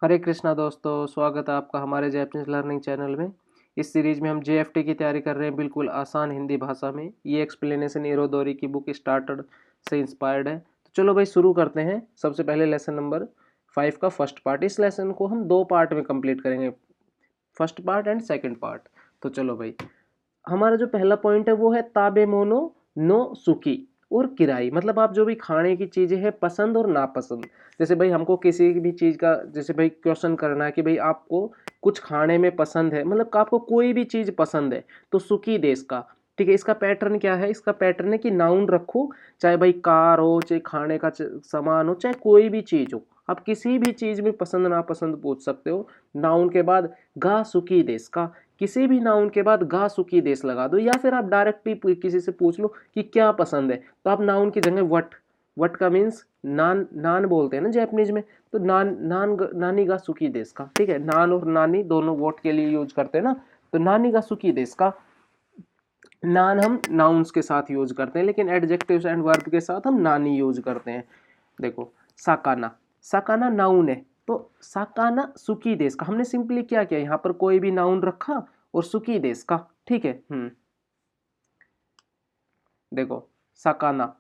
हरे कृष्णा दोस्तों, स्वागत है आपका हमारे जैपनीज लर्निंग चैनल में। इस सीरीज में हम जेएफटी की तैयारी कर रहे हैं बिल्कुल आसान हिंदी भाषा में। ये एक्सप्लेनेशन इरोदोरी की बुक स्टार्टर्ड से इंस्पायर्ड है। तो चलो भाई शुरू करते हैं। सबसे पहले लेसन नंबर 5 का फर्स्ट पार्ट। इस लेसन को हम 2 पार्ट में कंप्लीट करेंगे, first part and second part. तो चलो भाई, हमारा जो पहला पॉइंट है वो है ताबे मोनो नो सुकी और किराई। मतलब आप जो भी खाने की चीजें हैं पसंद और नापसंद। जैसे भाई हमको किसी भी चीज का जैसे भाई क्वेश्चन करना है कि भाई आपको कुछ खाने में पसंद है, मतलब आपको कोई भी चीज पसंद है तो सुकी देश का। ठीक है, इसका पैटर्न क्या है? इसका पैटर्न है कि नाउन रखो, चाहे भाई कार हो, चाहे खाने का सामान हो, चाहे कोई भी चीज हो, आप किसी भी चीज में पसंद नापसंद पूछ सकते हो। नाउन के बाद गा सुकी देश का, किसी भी नाउन के बाद गा सुकी देश लगा दो, या फिर आप डायरेक्टली किसी से पूछ लो कि क्या पसंद है, तो आप नाउन की जगह वट, वट का मीन्स नान, नान बोलते हैं ना जापानीज में, तो नान नान नानी गा सुकी देश का। ठीक है, नान और नानी दोनों वोट के लिए यूज करते हैं ना, तो नानी गा सुकी देश का। नान हम नाउन्स के साथ यूज करते हैं, लेकिन एडजेक्टिव्स एंड वर्ब के साथ हम नानी यूज करते हैं। देखो, साकाना, साकाना नाउन है, तो साकाना सुकी देश का। हमने सिंपली क्या किया, यहाँ पर कोई भी नाउन रखा और सुकी देश का। ठीक है, देखो सकाना।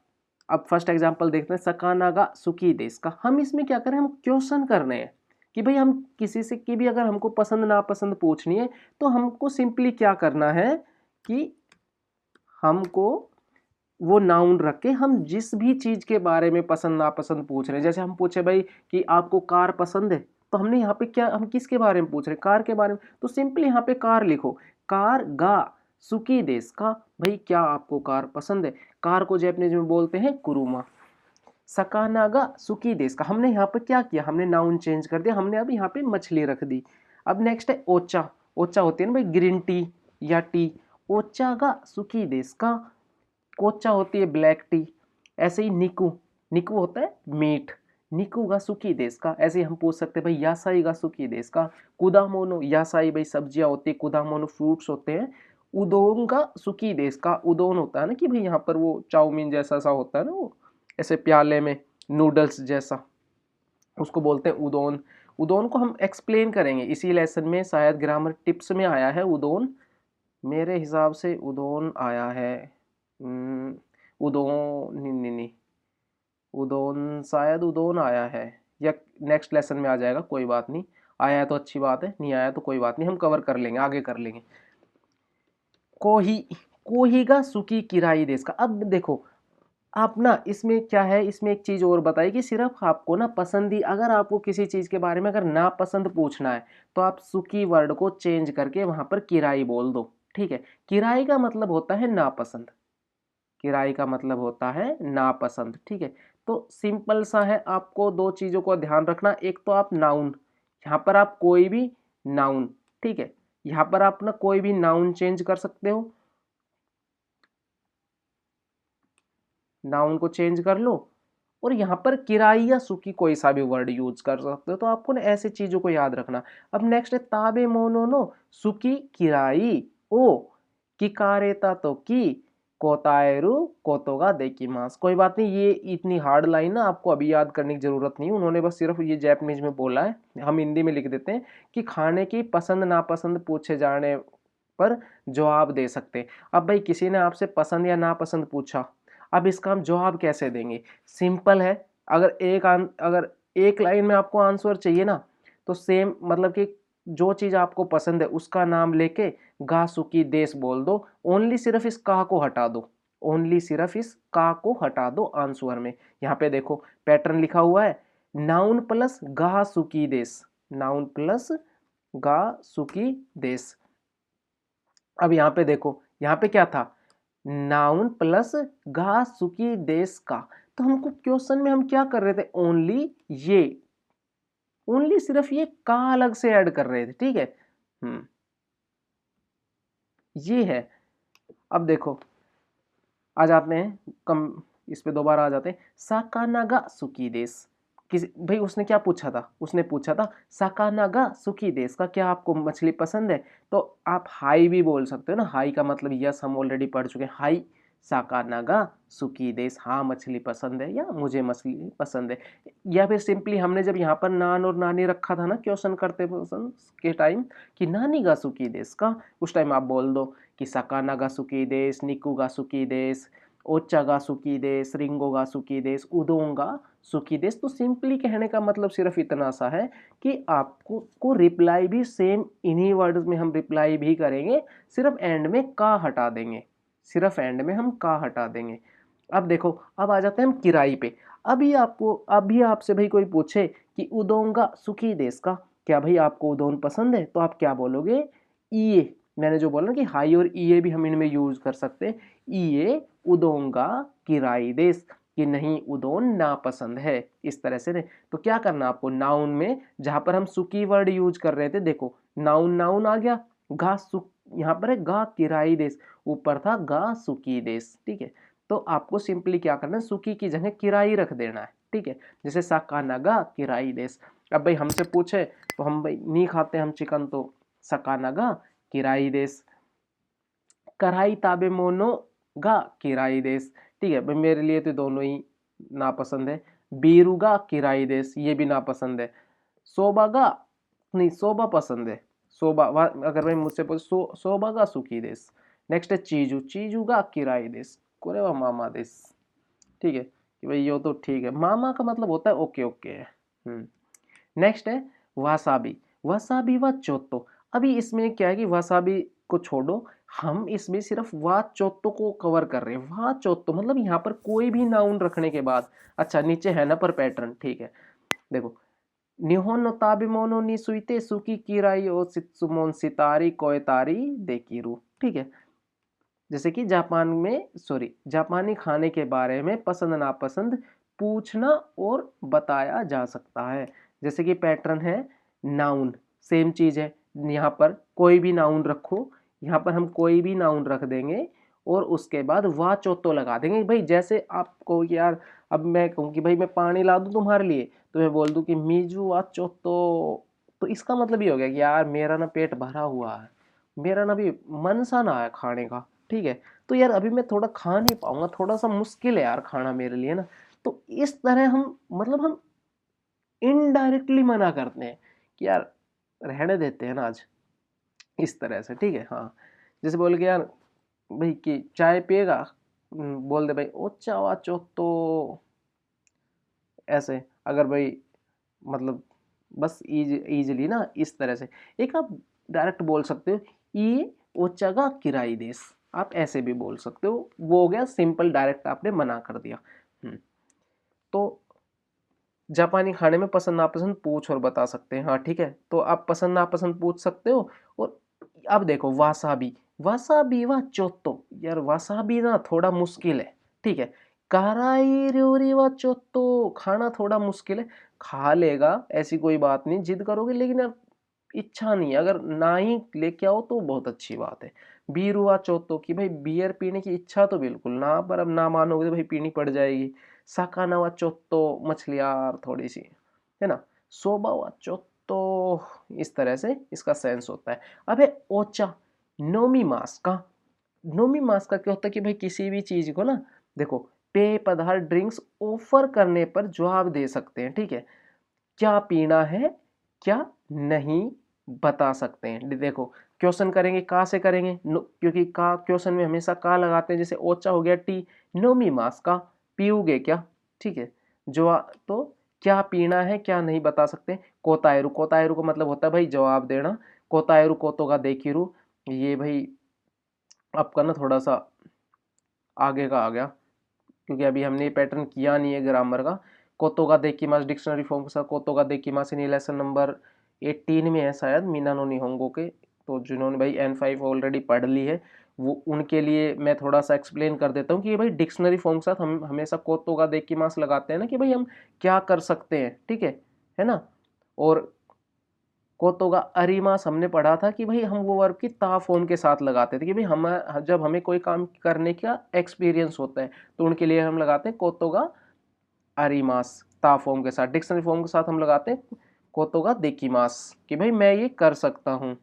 अब फर्स्ट एग्जांपल देखते हैं, सकाना का सुकी देश का। हम इसमें क्या करें, हम क्वेश्चन करने हैं कि भाई हम किसी से की भी अगर हमको पसंद नापसंद पूछनी है तो हमको सिंपली क्या करना है कि हमको वो नाउन रख के हम जिस भी चीज के बारे में पसंद नापसंद पूछ रहे हैं, जैसे हम पूछे भाई कि आपको कार पसंद है, तो हमने यहाँ पे क्या, हम किसके बारे में पूछ रहे हैं, कार के बारे में, तो सिंपली यहाँ पे कार लिखो। कार गा सुकी देश का, भाई क्या आपको कार पसंद है? कार को जापानीज में बोलते हैं कुरुमा। सकानागा सुकी देश का, हमने यहाँ पे क्या किया, हमने नाउन चेंज कर दिया, हमने अब यहाँ पे मछली रख दी। अब नेक्स्ट है ओचा। ओचा होती है ना भाई ग्रीन टी या टी, ओचा गा सुकी देश का। कोचा होती है ब्लैक टी। ऐसे ही निकू, निकू होता है मीट, निकू गा सुकी देश का। ऐसे ही हम पूछ सकते हैं भाई यासाई गा सुकी देश का। कुदामोनो, यासाई भाई सब्जियां होती है, कुदामोनो फ्रूट्स होते हैं। उदोन का सुकी देश का, उदोन होता है ना कि भाई यहाँ पर वो चाउमीन जैसा सा होता है ना, वो ऐसे प्याले में नूडल्स जैसा, उसको बोलते हैं उदोन। उदोन को हम एक्सप्लेन करेंगे इसी लेसन में, शायद ग्रामर टिप्स में आया है उदोन, मेरे हिसाब से उदोन आया है। उदोन नहीं नहीं नहीं, उदोन शायद उदोन आया है, या नेक्स्ट लेसन में आ जाएगा, कोई बात नहीं। आया है तो अच्छी बात है, नहीं आया तो कोई बात नहीं, हम कवर कर लेंगे, आगे कर लेंगे। कोही, कोहीगा सुकी किराई देश का। अब देखो आप ना, इसमें क्या है, इसमें एक चीज और बताई कि सिर्फ आपको ना पसंदी, अगर आपको किसी चीज के बारे में अगर नापसंद पूछना है तो आप सुकी वर्ड को चेंज करके वहां पर किराई बोल दो। ठीक है, किराई का मतलब होता है नापसंद, किराई का मतलब होता है नापसंद। ठीक है, तो सिंपल सा है, आपको दो चीजों को ध्यान रखना। एक तो आप नाउन, यहाँ पर आप कोई भी नाउन, ठीक है, यहाँ पर आप ना कोई भी नाउन चेंज कर सकते हो, नाउन को चेंज कर लो, और यहाँ पर किराई या सुकी कोई सा भी वर्ड यूज कर सकते हो। तो आपको ना ऐसी चीजों को याद रखना। अब नेक्स्ट है ताबे मोनोनो सुकी किराई ओ किकारेता तो की कोताएरु कोतोगा देकिमास। कोई बात नहीं, ये इतनी हार्ड लाइन ना आपको अभी याद करने की जरूरत नहीं, उन्होंने बस सिर्फ ये जापानीज में बोला है, हम हिंदी में लिख देते हैं कि खाने की पसंद नापसंद पूछे जाने पर जवाब दे सकते हैं। अब भाई किसी ने आपसे पसंद या नापसंद पूछा, अब इसका हम जवाब कैसे देंगे? सिंपल है, अगर अगर एक लाइन में आपको आंसर चाहिए ना, तो सेम मतलब कि जो चीज आपको पसंद है उसका नाम लेके गा सुकी देश बोल दो। ओनली सिर्फ इस का को हटा दो, ओनली सिर्फ इस का को हटा दो आंसर में। यहाँ पे देखो पैटर्न लिखा हुआ है, नाउन प्लस गा सुकी देश, नाउन प्लस गा सुकी देश। अब यहाँ पे देखो, यहाँ पे क्या था, नाउन प्लस गा सुकी देश का। तो हमको क्वेश्चन में हम क्या कर रहे थे, ओनली ये, ओनली सिर्फ ये का अलग से ऐड कर रहे थे। ठीक है, ये है। अब देखो आ जाते हैं कम, इस पे दोबारा आ जाते हैं। साकानागा सुकी देश, किसी भाई उसने क्या पूछा था, उसने पूछा था साकानागा सुकी देश का, क्या आपको मछली पसंद है? तो आप हाई भी बोल सकते हो ना, हाई का मतलब यस हम ऑलरेडी पढ़ चुके हैं, हाई साका नागा सुकी देस, हाँ मछली पसंद है या मुझे मछली पसंद है। या फिर सिंपली हमने जब यहाँ पर नान और नानी रखा था ना क्वेश्चन करते पसंद के टाइम कि नानी गा सुकी देस का, उस टाइम आप बोल दो कि साका नागा सुकी देस, निकू गा सुकी देस, ओचा गा सुकी देस, रिंगो गा सुकी देस, उदोंगा सुकी देस। तो सिंपली कहने का मतलब सिर्फ इतना सा है कि आपको को रिप्लाई भी सेम इन्हीं वर्ड्स में हम रिप्लाई भी करेंगे, सिर्फ एंड में का हटा देंगे, सिर्फ एंड में हम का हटा देंगे। अब देखो, अब आ जाते हैं हम किराई पे। अभी आपसे भाई कोई पूछे कि उदोंगा सुकी देस का, क्या भाई आपको उदोन पसंद है, तो आप क्या बोलोगे, ईए। मैंने जो बोला कि हाई और ईए भी हम इनमें यूज कर सकते हैं, ईए उदोंगा किराई देस, कि नहीं उदोन नापसंद है, इस तरह से। नहीं तो क्या करना आपको, नाउन में जहां पर हम सुकी वर्ड यूज कर रहे थे, देखो नाउन नाउन आ गया, गा सुक, यहाँ पर है गा किराई देश, ऊपर था गा सुकी देश, ठीक है। तो आपको सिंपली क्या करना है, सुकी की जगह किराई रख देना है, ठीक है। जैसे सकानागा किराई देश। अब भाई हमसे पूछे तो हम भाई नहीं खाते हम चिकन, तो सकानागा किराई देश। कढ़ाई ताबे मोनो गा किराई देश, ठीक है भाई, मेरे लिए तो दोनों ही नापसंद है। बीरुगा किराई देश, ये भी नापसंद है। सोबागा नहीं, सोबा पसंद है, सोबा अगर भाई मुझसे पूछे सोबा का सुखी देश। नेक्स्ट है चीजू, चीजू का किराई देश, कोरेवा मामा देश, ठीक है कि भाई ये तो ठीक है, मामा का मतलब होता है ओके ओके है। नेक्स्ट है वासाबी, वसाबी व चोतो। अभी इसमें क्या है कि वसाबी को छोड़ो, हम इसमें सिर्फ वा चोतो को कवर कर रहे हैं। वा चोतो मतलब यहाँ पर कोई भी नाउन रखने के बाद, अच्छा नीचे है ना पर पैटर्न, ठीक है देखो, निहोन नो ताबिमोनो नि सुइते सुकी किराई ओ सित्सुमोन सितारी कोयतारी देकिरू, ठीक है। जैसे कि जापानी खाने के बारे में पसंद नापसंद पूछना और बताया जा सकता है। जैसे कि पैटर्न है नाउन, सेम चीज है, यहाँ पर कोई भी नाउन रखो, यहाँ पर हम कोई भी नाउन रख देंगे और उसके बाद वा चोतो लगा देंगे। भाई जैसे आपको यार, अब मैं कहूँ कि भाई मैं पानी ला दूँ तुम्हारे लिए, तो मैं बोल दूँ कि मीजू वा चोतो, तो इसका मतलब ये हो गया कि यार मेरा ना पेट भरा हुआ है, मेरा ना भी मन सा ना है खाने का, ठीक है। तो यार अभी मैं थोड़ा खा नहीं पाऊंगा, थोड़ा सा मुश्किल है यार खाना मेरे लिए ना। तो इस तरह हम मतलब हम इनडायरेक्टली मना करते हैं कि यार रहने देते हैं ना आज, इस तरह से, ठीक है। हाँ जैसे बोल के यार भाई कि चाय पिएगा, बोल दे भाई ओ चावा चो, तो ऐसे अगर भाई मतलब बस इजीली ना इस तरह से। एक आप डायरेक्ट बोल सकते हो ये ओचागा किराई देश, आप ऐसे भी बोल सकते हो, वो हो गया सिंपल, डायरेक्ट आपने मना कर दिया। तो जापानी खाने में पसंद नापसंद पूछ और बता सकते हैं, हाँ ठीक है, तो आप पसंद नापसंद पूछ सकते हो। और अब देखो वासाबी, वासाबी वा चोतो, यार वासाबी ना थोड़ा मुश्किल है, ठीक है। काराई र्योरी वा चोतो, खाना थोड़ा मुश्किल है, खा लेगा ऐसी कोई बात नहीं, जिद करोगे, लेकिन यार इच्छा नहीं है, अगर ना ही लेके आओ तो बहुत अच्छी बात है। बीर हुआ चौथो की भाई बियर पीने की इच्छा तो बिल्कुल ना, पर अब ना मानोगे तो भाई पीनी पड़ जाएगी। साका नवा चौथो मछली यार थोड़ी सी है ना। सोबा हुआ चौथो, इस तरह से इसका सेंस होता है। अबे ओचा नोमी मास का, नोमी मास का क्या होता है कि भाई किसी भी चीज को ना, देखो पेय पदार्थ ड्रिंक्स ऑफर करने पर जवाब दे सकते हैं, ठीक है। क्या पीना है क्या नहीं बता सकते हैं। देखो क्वेश्चन करेंगे का से करेंगे, क्योंकि का क्वेश्चन में हमेशा का लगाते हैं। जैसे ओचा हो गया टी, नोमी मास का, पीओगे क्या, ठीक है। जो तो क्या पीना है क्या नहीं बता सकते। कोतायरु, कोतायरु का मतलब होता है भाई जवाब देना। कोतायरु कोतो का देखिरु, ये भाई आपका ना थोड़ा सा आगे का आ गया, क्योंकि अभी हमने ये पैटर्न किया नहीं है ग्रामर का। कोतो का देकिमास डिक्शनरी फॉर्म के साथ कोतो का देकिमास इन लेसन नंबर 18 में है शायद, मीनानो निहोंगो के। तो जिन्होंने भाई N5 ऑलरेडी पढ़ ली है वो, उनके लिए मैं थोड़ा सा एक्सप्लेन कर देता हूँ कि भाई डिक्शनरी फॉर्म के साथ हम हमेशा कोतो का देकिमास लगाते हैं ना, कि भाई हम क्या कर सकते हैं, ठीक है ना। और कोतो का अरिमास हमने पढ़ा था कि भाई हम वो वर्ब की ता फॉर्म के साथ लगाते थे, कि भाई हम जब हमें कोई काम करने का एक्सपीरियंस होता है तो उनके लिए हम लगाते हैं कोतो का अरिमास ता फॉर्म के साथ। डिक्शनरी फॉर्म के साथ हम लगाते हैं कोतो का देकिमास, कि भाई मैं ये कर सकता हूं।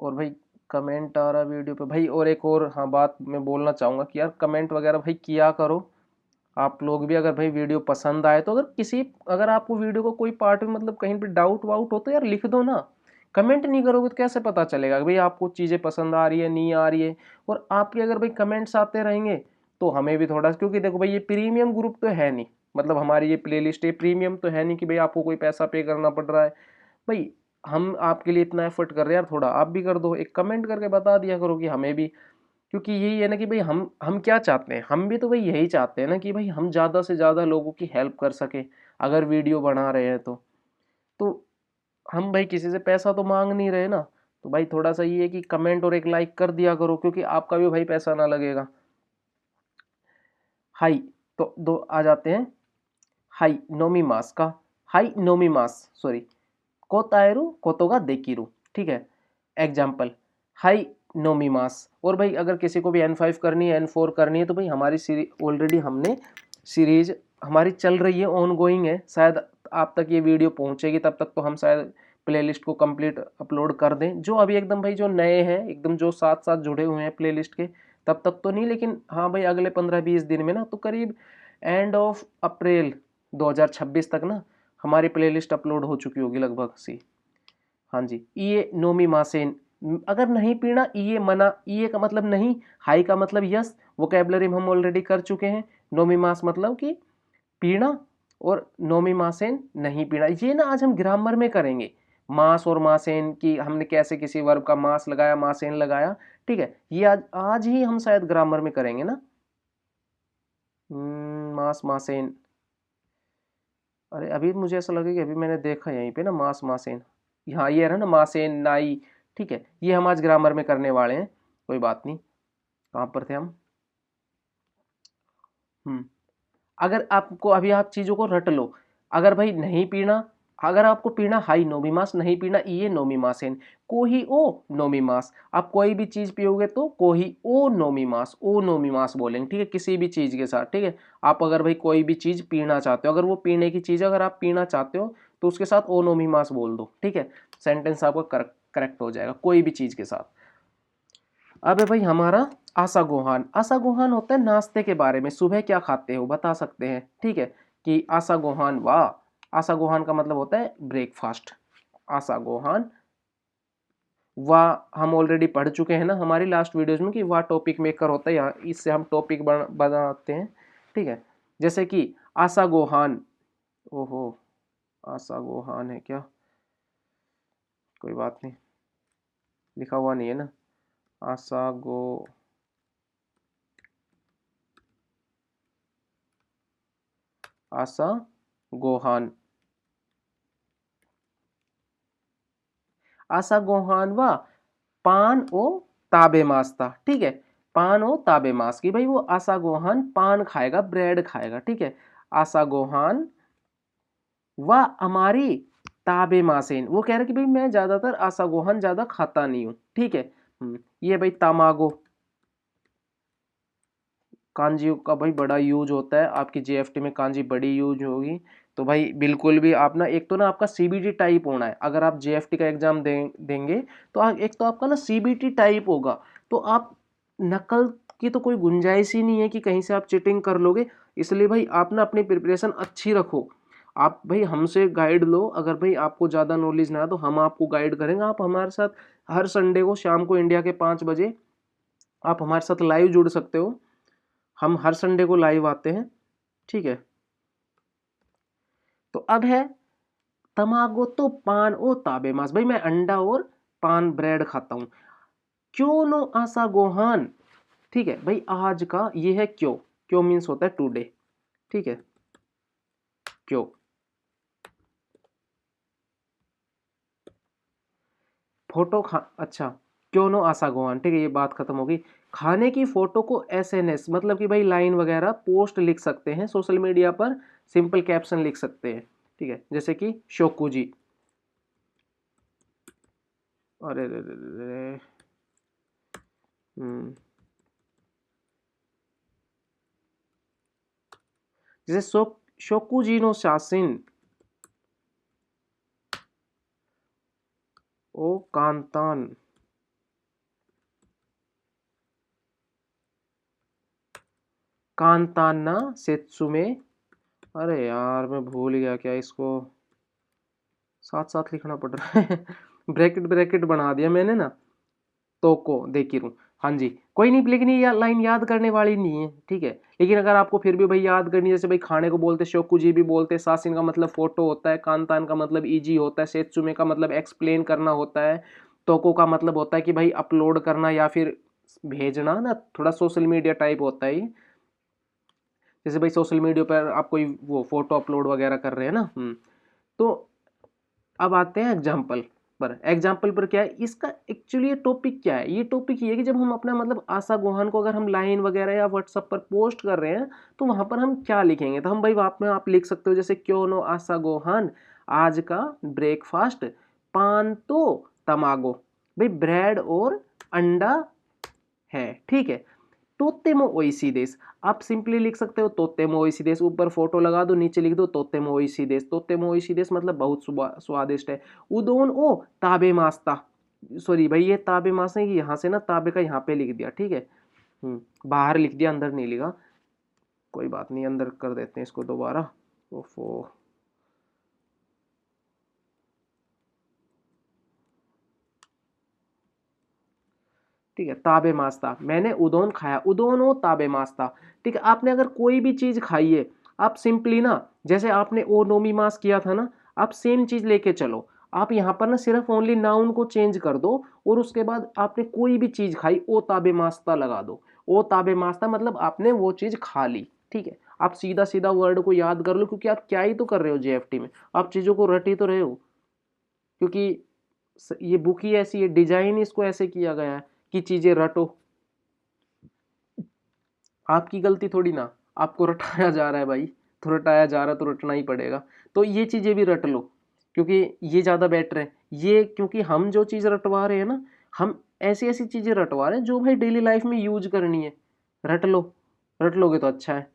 और भाई कमेंट आ रहा वीडियो पे भाई। और एक और हाँ बात मैं बोलना चाहूँगा कि यार कमेंट वगैरह भाई किया करो आप लोग भी। अगर भाई वीडियो पसंद आए तो अगर आपको वीडियो को कोई पार्ट में मतलब कहीं पे डाउट वाउट हो तो यार लिख दो ना। कमेंट नहीं करोगे तो कैसे पता चलेगा भाई आपको चीज़ें पसंद आ रही है नहीं आ रही है। और आपके अगर भाई कमेंट्स आते रहेंगे तो हमें भी थोड़ा, क्योंकि देखो भाई ये प्रीमियम ग्रुप तो है नहीं, मतलब हमारी ये प्लेलिस्ट ये प्रीमियम तो है नहीं कि भाई आपको कोई पैसा पे करना पड़ रहा है। भाई हम आपके लिए इतना एफर्ट कर रहे हैं यार, थोड़ा आप भी कर दो, एक कमेंट करके बता दिया करो कि हमें भी। क्योंकि यही है ना कि भाई हम क्या चाहते हैं, हम भी तो भाई यही चाहते हैं ना कि भाई हम ज़्यादा से ज़्यादा लोगों की हेल्प कर सके। अगर वीडियो बना रहे हैं तो हम भाई किसी से पैसा तो मांग नहीं रहे ना। तो भाई थोड़ा सा ये है कि कमेंट और एक लाइक कर दिया करो, क्योंकि आपका भी भाई पैसा ना लगेगा। हाई, तो दो आ जाते हैं। हाई नोमी मास का, हाई नोमी मास सॉरी, कोतायरू कोतोगा देकिरू, ठीक है। एग्जाम्पल हाई नोमी मास। और भाई अगर किसी को भी N5 करनी है N4 करनी है तो भाई हमारी सीरीज ऑलरेडी हमने सीरीज हमारी चल रही है, ऑन गोइंग है। शायद आप तक ये वीडियो पहुंचेगी तब तक तो हम शायद प्लेलिस्ट को कंप्लीट अपलोड कर दें। जो अभी एकदम भाई जो नए हैं एकदम जो साथ साथ जुड़े हुए हैं प्लेलिस्ट के, तब तक तो नहीं, लेकिन हाँ भाई अगले 15-20 दिन में ना, तो करीब एंड ऑफ अप्रैल 2026 तक ना हमारी प्लेलिस्ट अपलोड हो चुकी होगी लगभग सी। हाँ जी, ये नोमी मासेन। अगर नहीं पीना ये मना, ये का मतलब नहीं, हाई का मतलब यस, वोकेबलरी हम ऑलरेडी कर चुके हैं। नोमी मास मतलब कि पीना, और नोमी मासेन नहीं पीना। ये ना आज हम ग्रामर में करेंगे, मास और मासेन की हमने कैसे किसी वर्ब का मास लगाया मासेन लगाया, ठीक है। ये आज आज ही हम शायद ग्रामर में करेंगे ना। मास मासेन, अरे अभी मुझे ऐसा लगे कि अभी मैंने देखा यहीं पे ना मास मासेन, हाँ ये है ना मासेन नाई, ठीक है। ये हम आज ग्रामर में करने वाले हैं, कोई बात नहीं। कहाँ पर थे हम? हम्म अगर आपको अभी आप चीजों को रट लो। अगर भाई नहीं पीना, अगर आपको पीना हाई नोमीमास, नहीं पीना ये नोमीमासेन। कोही ओ नोमीमास, आप कोई भी चीज पियोगे तो कोही ओ नोमीमास बोलेंगे, ठीक है, किसी भी चीज के साथ, ठीक है। आप अगर भाई कोई भी चीज पीना चाहते हो, अगर वो पीने की चीज अगर आप पीना चाहते हो तो उसके साथ ओ नोमीमास बोल दो, ठीक है। सेंटेंस आपका करेक्ट हो जाएगा कोई भी चीज के साथ। अब है भाई हमारा आशा गोहान। आशा गोहान होता है नाश्ते के बारे में, सुबह क्या खाते हो बता सकते हैं, ठीक है। कि आशा गोहान वाह, आशा गोहान का मतलब होता है ब्रेकफास्ट। आशा गोहान वाह हम ऑलरेडी पढ़ चुके हैं ना हमारी लास्ट वीडियोज में कि वाह टॉपिक मेकर होता है, यहाँ इससे हम टॉपिक बनाते हैं, ठीक है। जैसे कि आशा गोहान, ओहो आशा गोहान है क्या, कोई बात नहीं, लिखा हुआ नहीं है ना। आशा गो, आशा गोहान, आशा गोहान व पान ओ ताबे मास था, ठीक है। पान ओ ताबे मास की भाई वो आशा गोहान पान खाएगा, ब्रेड खाएगा, ठीक है। आशा गोहान व हमारी ताबे मासेन, वो कह रहे कि भाई मैं ज्यादातर आशा गोहान ज्यादा खाता नहीं हूँ, ठीक है। ये भाई तामागो, कांजी का भाई बड़ा यूज होता है, आपकी जीएफटी में कांजी बड़ी यूज होगी। तो भाई बिल्कुल भी आप ना, एक तो ना आपका सीबीटी टाइप होना है, अगर आप जीएफटी का एग्जाम देंगे तो एक तो आपका ना सीबीटी टाइप होगा। तो आप नकल की तो कोई गुंजाइश ही नहीं है कि कहीं से आप चीटिंग कर लोगे। इसलिए भाई आप ना अपनी प्रिपरेशन अच्छी रखो। आप भाई हमसे गाइड लो, अगर भाई आपको ज़्यादा नॉलेज ना है तो हम आपको गाइड करेंगे। आप हमारे साथ हर संडे को शाम को इंडिया के 5 बजे आप हमारे साथ लाइव जुड़ सकते हो। हम हर संडे को लाइव आते हैं, ठीक है। तो अब है तमागो तो पान ओ ताबे मास, भाई मैं अंडा और पान ब्रेड खाता हूं। क्यों नो आसा गोहान, ठीक है भाई आज का ये है क्यों। क्यों मीन्स होता है टुडे, ठीक है। क्यों फोटो खा, अच्छा क्यों नो आसा गोहान, ठीक है ये बात खत्म होगी। खाने की फोटो को एसएनएस मतलब कि भाई लाइन वगैरह पोस्ट लिख सकते हैं सोशल मीडिया पर, सिंपल कैप्शन लिख सकते हैं, ठीक है। जैसे कि शोकू जी, अरे रे रे रे रे, हम्म जैसे शोकुजी नो शासिन ओ कांतान, कांताना सेत्सुमे, अरे यार मैं भूल गया क्या, इसको साथ साथ लिखना पड़ रहा है ब्रैकेट ब्रैकेट बना दिया मैंने ना, तोको देकिरू। हाँ जी, कोई नहीं, लेकिन ये लाइन याद करने वाली नहीं है, ठीक है। लेकिन अगर आपको फिर भी भाई याद करनी है, जैसे भाई खाने को बोलते शोकुजी भी बोलते, सासिन का मतलब फोटो होता है, कांतान का मतलब इजी होता है, सेत्सुमे का मतलब एक्सप्लेन करना होता है, तोको का मतलब होता है कि भाई अपलोड करना या फिर भेजना ना, थोड़ा सोशल मीडिया टाइप होता है ये। जैसे भाई सोशल मीडिया पर आप कोई वो फोटो अपलोड वगैरह कर रहे हैं ना। तो अब आते हैं एग्जाम्पल पर। एग्जाम्पल पर क्या है इसका एक्चुअली, ये टॉपिक क्या है, ये टॉपिक ये है कि जब हम अपना मतलब आशा गोहान को अगर हम लाइन वगैरह या व्हाट्सएप पर पोस्ट कर रहे हैं तो वहां पर हम क्या लिखेंगे, तो हम भाई वहां में आप लिख सकते हो जैसे क्यों नो आशा गोहान, आज का ब्रेकफास्ट पान तो तमागो, भाई ब्रेड और अंडा है, ठीक है। तोतेमो ओइसी देश, आप सिंपली लिख सकते हो तोतेमो ओइसी देश, ऊपर फोटो लगा दो, नीचे लिख दो तोतेमो ओइसी देश। तोतेमो ओइसी देश मतलब बहुत स्वादिष्ट है। उदोन ओ ताबे मास्ता, सॉरी भाई ये ताबे मास है, यहाँ से ना ताबे का यहाँ पे लिख दिया, ठीक है। बाहर लिख दिया, अंदर नहीं लिखा, कोई बात नहीं, अंदर कर देते हैं इसको दोबारा। ओफो, ठीक है, ताबे मास्ता, मैंने उदोन खाया, उदोन ओ ताबे मास्ता, ठीक है। आपने अगर कोई भी चीज खाई है, आप सिंपली ना, जैसे आपने ओ नोमी मास किया था ना, आप सेम चीज लेके चलो। आप यहाँ पर ना सिर्फ ओनली नाउन को चेंज कर दो, और उसके बाद आपने कोई भी चीज खाई, ओ ताबे मास्ता लगा दो। ओ ताबे मास्ता मतलब आपने वो चीज खा ली, ठीक है। आप सीधा सीधा वर्ड को याद कर लो, क्योंकि आप क्या ही तो कर रहे हो जेएफटी में, आप चीजों को रट ही तो रहे हो, क्योंकि ये बुक ही ऐसी है, डिजाइन इसको ऐसे किया गया है कि चीजें रटो। आपकी गलती थोड़ी ना, आपको रटाया जा रहा है भाई, तो रटाया जा रहा है तो रटना ही पड़ेगा। तो ये चीजें भी रट लो, क्योंकि ये ज्यादा बेटर है ये, क्योंकि हम जो चीज रटवा रहे हैं ना, हम ऐसी ऐसी चीजें रटवा रहे हैं जो भाई डेली लाइफ में यूज करनी है। रट लो, रट लोगे तो अच्छा है।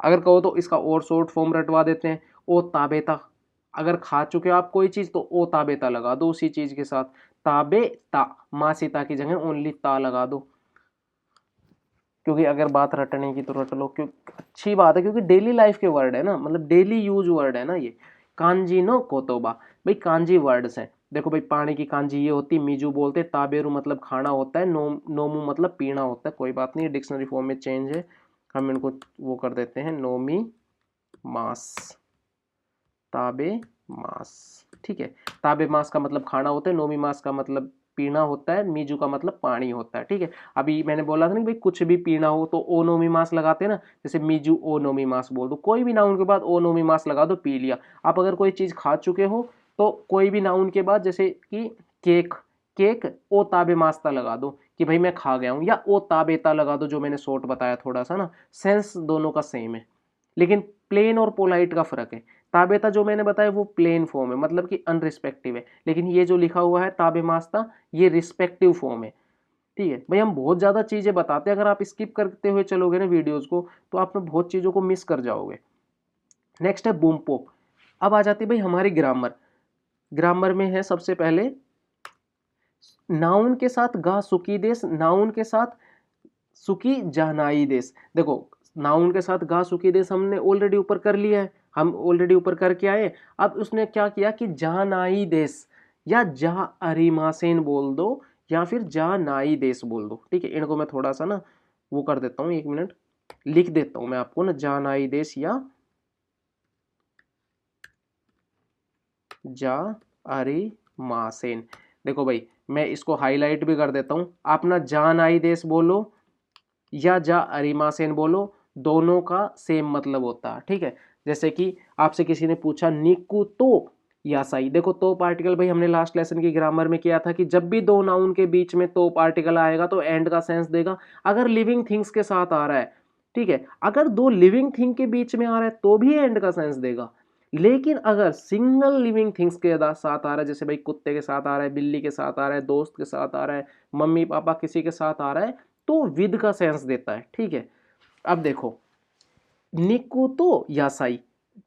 अगर कहो तो इसका और शॉर्ट फॉर्म रटवा देते हैं, ओ ताबेता। अगर खा चुके हो आप कोई चीज तो ओ ताबेता लगा दो उसी चीज के साथ, ताबे ता, माँ सीता की जगह ओनली ता लगा दो। क्योंकि अगर बात रटने की तो रट लो, क्योंकि अच्छी बात है, क्योंकि डेली लाइफ के वर्ड है ना, मतलब डेली यूज वर्ड है ना ये। कांजी नो कोतोबा, भाई कांजी वर्ड्स हैं। देखो भाई पानी की कांजी ये होती है, मीजू बोलते हैं, ताबेरू मतलब खाना होता है, नोमू मतलब पीना होता है। कोई बात नहीं, डिक्शनरी फॉर्म में चेंज है, हम इनको वो कर देते हैं नोमी मास, ताबे मास, ठीक है। ताबे मास का मतलब खाना होता है, नोमी मास का मतलब पीना होता है, मीजू का मतलब पानी होता है, ठीक है। अभी मैंने बोला था ना भाई कुछ भी पीना हो तो ओ नोमी मास लगाते हैं ना, जैसे मीजू ओ नोमी मास बोल दो, कोई भी नाउन के बाद ओ नोमी मास लगा दो, पी लिया। आप अगर कोई चीज खा चुके हो तो कोई भी नाउन के बाद, जैसे कि केक, केक ओ ताबे मास्ता लगा दो कि भाई मैं खा गया हूं, या ओ ताबेता लगा दो, जो मैंने शॉर्ट बताया थोड़ा सा ना, सेंस दोनों का सेम है, लेकिन प्लेन और पोलाइट का फर्क है। ताबेता जो मैंने बताया वो प्लेन फॉर्म है, मतलब कि अनरिस्पेक्टिव है, लेकिन ये जो लिखा हुआ है ताबे मास्ता, ये रिस्पेक्टिव फॉर्म है, ठीक है। भाई हम बहुत ज्यादा चीजें बताते हैं, अगर आप स्किप करते हुए चलोगे ना वीडियोस को तो आप बहुत चीजों को मिस कर जाओगे। नेक्स्ट है बूमपो। अब आ जाती है भाई हमारी ग्रामर। ग्रामर में है सबसे पहले नाउन के साथ गा सुकी देश, नाउन के साथ सुकी जहनाई देश। देखो नाउन के साथ गा सुकी देश हमने ऑलरेडी ऊपर कर लिया है, हम ऑलरेडी ऊपर करके आए। अब उसने क्या किया कि जहानाई देश या जहा अरिमासेन बोल दो, या फिर जहानाई देश बोल दो, ठीक है। इनको मैं थोड़ा सा ना वो कर देता हूँ, एक मिनट लिख देता हूँ मैं आपको ना, जहानाई देश या जा अरिमासेन। देखो भाई मैं इसको हाईलाइट भी कर देता हूँ, आप ना जहानाई देश बोलो या जा अरिमासेन बोलो, दोनों का सेम मतलब होता है, ठीक है। जैसे कि आपसे किसी ने पूछा निकू तो यासाई, देखो तो पार्टिकल भाई हमने लास्ट लेसन की ग्रामर में किया था कि जब भी दो नाउन के बीच में तो पार्टिकल आएगा तो एंड का सेंस देगा, अगर लिविंग थिंग्स के साथ आ रहा है, ठीक है। अगर दो लिविंग थिंग के बीच में आ रहा है तो भी एंड का सेंस देगा, लेकिन अगर सिंगल लिविंग थिंग्स के साथ आ रहा है, जैसे भाई कुत्ते के साथ आ रहा है, बिल्ली के साथ आ रहा है, दोस्त के साथ आ रहा है, मम्मी पापा किसी के साथ आ रहा है, तो विद का सेंस देता है, ठीक है। अब देखो निकुतो यासाई,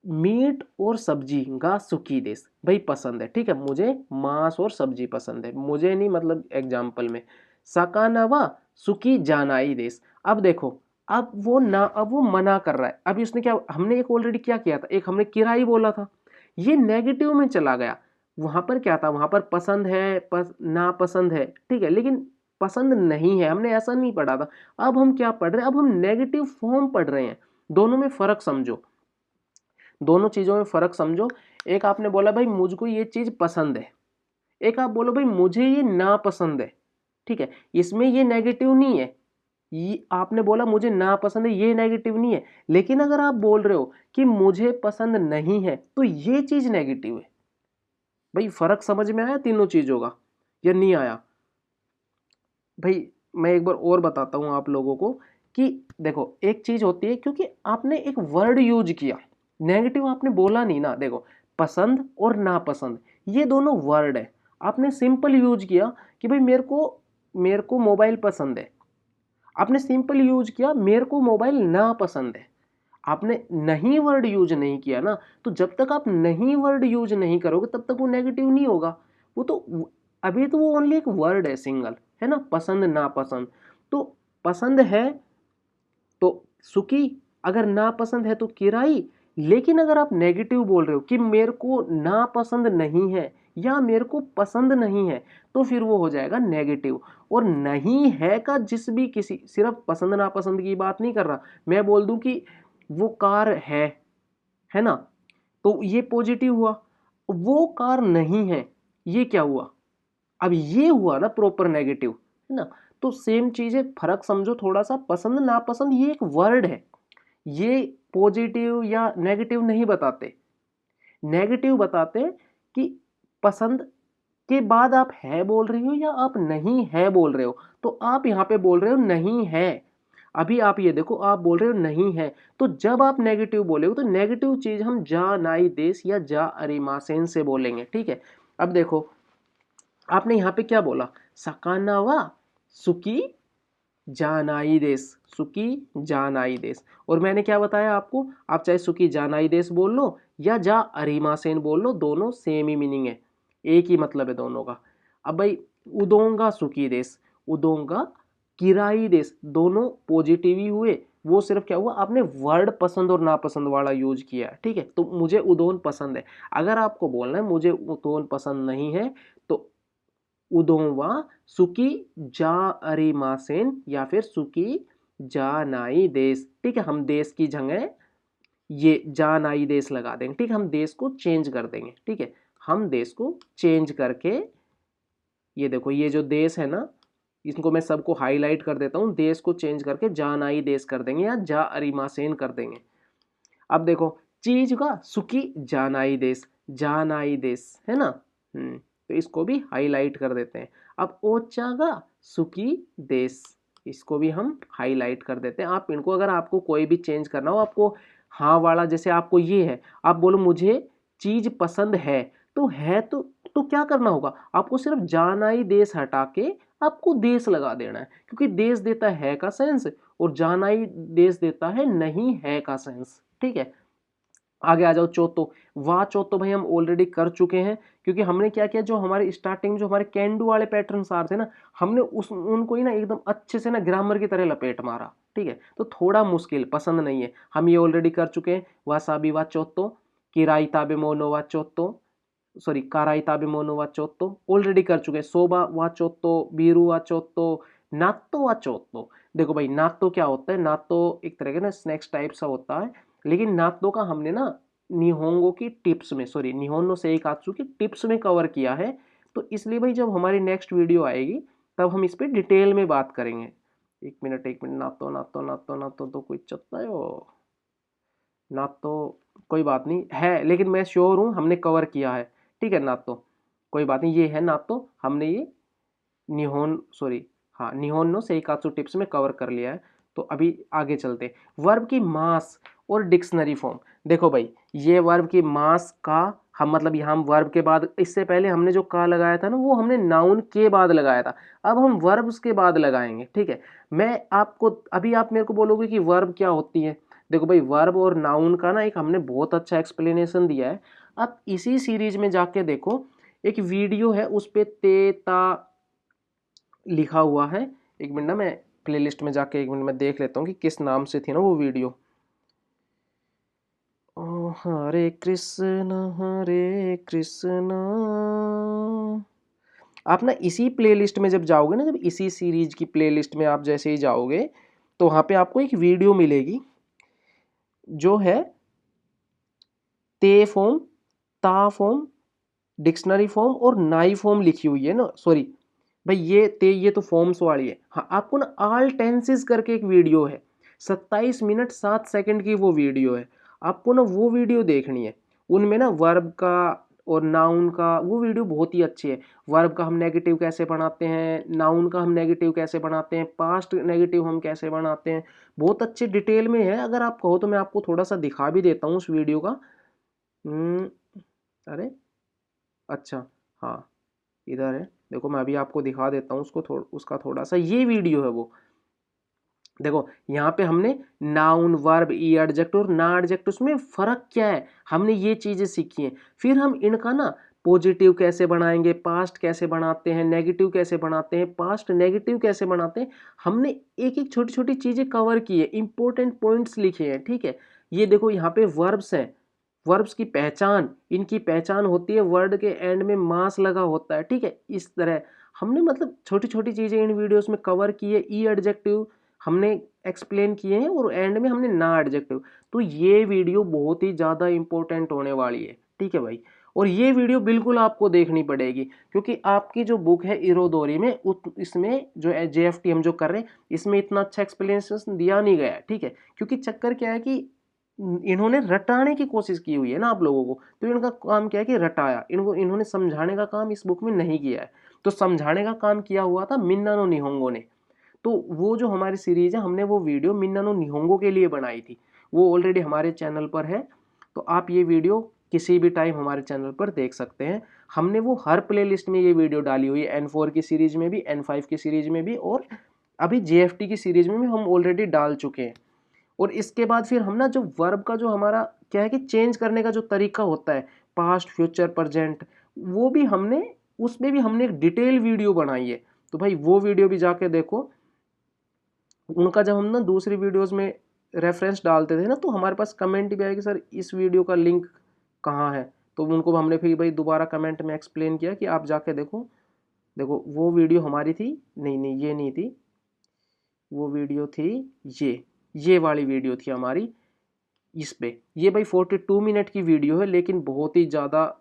मीट और सब्जी का सुकी देश, भाई पसंद है, ठीक है, मुझे मांस और सब्जी पसंद है, मुझे नहीं मतलब एग्जाम्पल में। सकानावा सुखी जानाई देस। अब देखो, अब वो मना कर रहा है। अब इसने क्या, हमने एक ऑलरेडी क्या किया था, एक हमने किराई बोला था, ये नेगेटिव में चला गया। वहां पर क्या था, वहां पर पसंद है, नापसंद है, ठीक है, लेकिन पसंद नहीं है, हमने ऐसा नहीं पढ़ा था। अब हम क्या पढ़ रहे हैं, अब हम नेगेटिव फॉर्म पढ़ रहे हैं। दोनों में फर्क समझो, दोनों चीजों में फर्क समझो। एक आपने बोला भाई मुझको ये चीज पसंद है, एक आप बोलो भाई मुझे ये नापसंद है, ठीक है, इसमें ये नेगेटिव नहीं है। ये आपने बोला मुझे नापसंद है, ये नेगेटिव नहीं है। लेकिन अगर आप बोल रहे हो कि मुझे पसंद नहीं है, तो ये चीज नेगेटिव है। भाई फर्क समझ में आया तीनों चीजों का या नहीं आया? भाई मैं एक बार और बताता हूं आप लोगों को कि देखो, एक चीज होती है, क्योंकि आपने एक वर्ड यूज किया, नेगेटिव आपने बोला नहीं ना। देखो, पसंद और नापसंद ये दोनों वर्ड है, आपने सिंपल यूज किया कि भाई मेरे को मोबाइल पसंद है। आपने सिंपल यूज किया मेरे को मोबाइल ना पसंद है। आपने नहीं वर्ड यूज नहीं किया ना। तो जब तक आप नहीं वर्ड यूज नहीं करोगे तब तक वो नेगेटिव नहीं होगा। वो तो अभी तो वो ओनली एक वर्ड है, सिंगल है ना, पसंद नापसंद। तो पसंद है तो सुखी, अगर नापसंद है तो किराई। लेकिन अगर आप नेगेटिव बोल रहे हो कि मेरे को नापसंद नहीं है या मेरे को पसंद नहीं है, तो फिर वो हो जाएगा नेगेटिव। और नहीं है का जिस भी किसी, सिर्फ पसंद नापसंद की बात नहीं कर रहा, मैं बोल दूं कि वो कार है ना, तो ये पॉजिटिव हुआ। वो कार नहीं है, ये क्या हुआ, अब ये हुआ ना प्रॉपर नेगेटिव, है ना। तो सेम चीज है, फर्क समझो थोड़ा सा। पसंद नापसंद ये एक वर्ड है, ये पॉजिटिव या नेगेटिव नहीं बताते। नेगेटिव बताते कि पसंद के बाद आप है बोल रही हो या आप नहीं है बोल रहे हो। तो आप यहां पे बोल रहे हो नहीं है। अभी आप ये देखो, आप बोल रहे हो नहीं है, तो जब आप नेगेटिव बोलेगे तो नेगेटिव चीज हम जा नाई देश या जा अरिमासेन से बोलेंगे, ठीक है। अब देखो, आपने यहां पे क्या बोला, सकानावा सुकी जानाई देश, सुकी जानाई देश। और मैंने क्या बताया आपको, आप चाहे सुकी जानाई देश बोल लो या जा अरिमासेन बोल लो, दोनों सेम ही मीनिंग है, एक ही मतलब है दोनों का। अब भाई उदोंगा सुकी देश, उदोंगा किराई देश, दोनों पॉजिटिव ही हुए। वो सिर्फ क्या हुआ, आपने वर्ड पसंद और नापसंद वाला यूज किया है, ठीक है। तो मुझे उदोन पसंद है। अगर आपको बोलना है मुझे उदोन पसंद नहीं है, तो उदोंवा सुकी जा अरिमासेन या फिर सुकी जा नाई देश, ठीक है। हम देश की जगह ये जा नाई देश लगा देंगे, ठीक है। हम देश को चेंज कर देंगे, ठीक है। हम देश को चेंज करके, ये देखो ये जो देश है ना, इसको मैं सबको हाईलाइट कर देता हूं, देश को चेंज करके जा नाई देश कर देंगे या जा अरिमासेन कर देंगे। अब देखो, चीज का सुकी जानाई देश है ना। तो इसको भी हाईलाइट कर देते हैं। अब ओचागा सुकी देश, इसको भी हम हाईलाइट कर देते हैं। आप इनको, अगर आपको कोई भी चेंज करना हो, आपको हाँ वाला, जैसे आपको ये है, आप बोलो मुझे चीज पसंद है, तो है तो क्या करना होगा, आपको सिर्फ जानाई देश हटा के आपको देश लगा देना है, क्योंकि देश देता है का सेंस और जानाई देश देता है नहीं है का सेंस, ठीक है। आगे आ जाओ, चौथो वाह चौथो भाई हम ऑलरेडी कर चुके हैं, क्योंकि हमने क्या किया, जो हमारे स्टार्टिंग जो हमारे कैन डू वाले पैटर्न आ रहे थे ना, हमने उनको ही ना एकदम अच्छे से ना ग्रामर की तरह लपेट मारा, ठीक है। तो थोड़ा मुश्किल पसंद नहीं है, हम ये ऑलरेडी कर चुके हैं। वासाबी वा चौथो, किराई ताबे मोनो वा चौथो, सॉरी काराई ताबे मोनो वा चौथो ऑलरेडी कर चुके हैं। सोबा वा चौथो, बीरू वा चौथो, नातो वा चौथो। देखो भाई, नातो क्या होता है, नातो एक तरह का ना स्नैक्स टाइप सा होता है, लेकिन नातो का हमने ना निहोंगो की टिप्स में, सॉरी निहोनो से एक आत्सु की टिप्स में कवर किया है। तो इसलिए भाई जब हमारी नेक्स्ट वीडियो आएगी तब हम इस पे डिटेल में बात करेंगे। एक मिनट नातो नातो नातो नातो तो कोई चलता है वो नातो, कोई बात नहीं है, लेकिन मैं श्योर हूँ हमने कवर किया है, ठीक है। नातो कोई बात नहीं, ये है नातो, हमने ये निहोन सॉरी हाँ निहोनो सेइकात्सु टिप्स में कवर कर लिया है। तो अभी आगे चलते, वर्ब की मास और डिक्शनरी फॉर्म। देखो भाई, ये वर्ब की मास का हम मतलब यहाँ हम वर्ब के बाद, इससे पहले हमने जो का लगाया था ना, वो हमने नाउन के बाद लगाया था। अब हम वर्ब्स के बाद लगाएंगे, ठीक है। मैं आपको अभी, आप मेरे को बोलोगे कि वर्ब क्या होती है। देखो भाई, वर्ब और नाउन का ना एक हमने बहुत अच्छा एक्सप्लेनेशन दिया है। अब इसी सीरीज में जाके देखो, एक वीडियो है उस पे तेता लिखा हुआ है, एक मिनट ना, मैं प्लेलिस्ट में जाके एक मिनट में देख लेता हूँ कि किस नाम से थी ना वो वीडियो। ओ हरे कृष्ण। आप ना इसी प्लेलिस्ट में जब जाओगे ना, जब इसी सीरीज की प्लेलिस्ट में आप जैसे ही जाओगे तो वहाँ पे आपको एक वीडियो मिलेगी जो है ते फॉर्म, ता फॉर्म, डिक्शनरी फॉर्म और नाई फॉर्म लिखी हुई है ना, सॉरी भाई ये तो फॉर्म्स वाली है। हाँ, आपको ना ऑल टेंसेस करके एक वीडियो है, 27 मिनट 7 सेकंड की वो वीडियो है। आपको ना वो वीडियो देखनी है। उनमें ना वर्ब का और नाउन का वो वीडियो बहुत ही अच्छी है। वर्ब का हम नेगेटिव कैसे बनाते हैं, नाउन का हम नेगेटिव कैसे बनाते हैं, पास्ट नेगेटिव हम कैसे बनाते हैं, बहुत अच्छे डिटेल में है। अगर आप कहो तो मैं आपको थोड़ा सा दिखा भी देता हूँ उस वीडियो का। अरे अच्छा, हाँ इधर है, देखो मैं अभी आपको दिखा देता हूँ उसको उसका थोड़ा सा, ये वीडियो है वो। देखो यहाँ पे हमने नाउन, वर्ब, ई एडजेक्ट और ना एडजेक्ट, उसमें फर्क क्या है हमने ये चीजें सीखी हैं। फिर हम इनका ना पॉजिटिव कैसे बनाएंगे, पास्ट कैसे बनाते हैं, नेगेटिव कैसे बनाते हैं, पास्ट नेगेटिव कैसे बनाते हैं, हमने एक एक छोटी छोटी चीजें कवर की है, इंपॉर्टेंट पॉइंट्स लिखे हैं। ठीक है, ये देखो यहाँ पे वर्ब्स हैं, वर्ब्स की पहचान, इनकी पहचान होती है वर्ड के एंड में मास लगा होता है। ठीक है, इस तरह हमने मतलब छोटी छोटी चीजें इन वीडियोस में कवर की है। ई एडजेक्टिव हमने एक्सप्लेन किए हैं और एंड में हमने ना एडजेक्टिव। तो ये वीडियो बहुत ही ज़्यादा इंपॉर्टेंट होने वाली है। ठीक है भाई, और ये वीडियो बिल्कुल आपको देखनी पड़ेगी क्योंकि आपकी जो बुक है इरोदोरी में इसमें जो JFT हम जो कर रहे हैं इसमें इतना अच्छा एक्सप्लेनेशन दिया नहीं गया है। ठीक है, क्योंकि चक्कर क्या है कि इन्होंने रटाने की कोशिश की हुई है ना आप लोगों को, तो इनका काम क्या है कि रटाया, इन्होंने समझाने का काम इस बुक में नहीं किया है। तो समझाने का काम किया हुआ था मिन्ना नो निहोंगो ने। तो वो जो हमारी सीरीज है हमने वो वीडियो मिन्ना नो निहोंगो के लिए बनाई थी, वो ऑलरेडी हमारे चैनल पर है। तो आप ये वीडियो किसी भी टाइम हमारे चैनल पर देख सकते हैं। हमने वो हर प्लेलिस्ट में ये वीडियो डाली हुई है, N4 की सीरीज में भी, N5 की सीरीज में भी, और अभी JFT की सीरीज में भी हम ऑलरेडी डाल चुके हैं। और इसके बाद फिर हम ना जो वर्ब का जो हमारा क्या है कि चेंज करने का जो तरीका होता है, पास्ट, फ्यूचर, प्रेजेंट, वो भी हमने उसमें भी हमने एक डिटेल वीडियो बनाई है। तो भाई वो वीडियो भी जाके देखो। उनका जब हम ना दूसरी वीडियोस में रेफरेंस डालते थे ना तो हमारे पास कमेंट भी आया कि सर इस वीडियो का लिंक कहाँ है। तो उनको हमने फिर भाई दोबारा कमेंट में एक्सप्लेन किया कि आप जाके देखो। देखो वो वीडियो हमारी थी, नहीं नहीं ये नहीं थी, वो वीडियो थी ये वाली वीडियो थी हमारी। इस पे ये भाई 42 मिनट की वीडियो है लेकिन बहुत ही ज़्यादा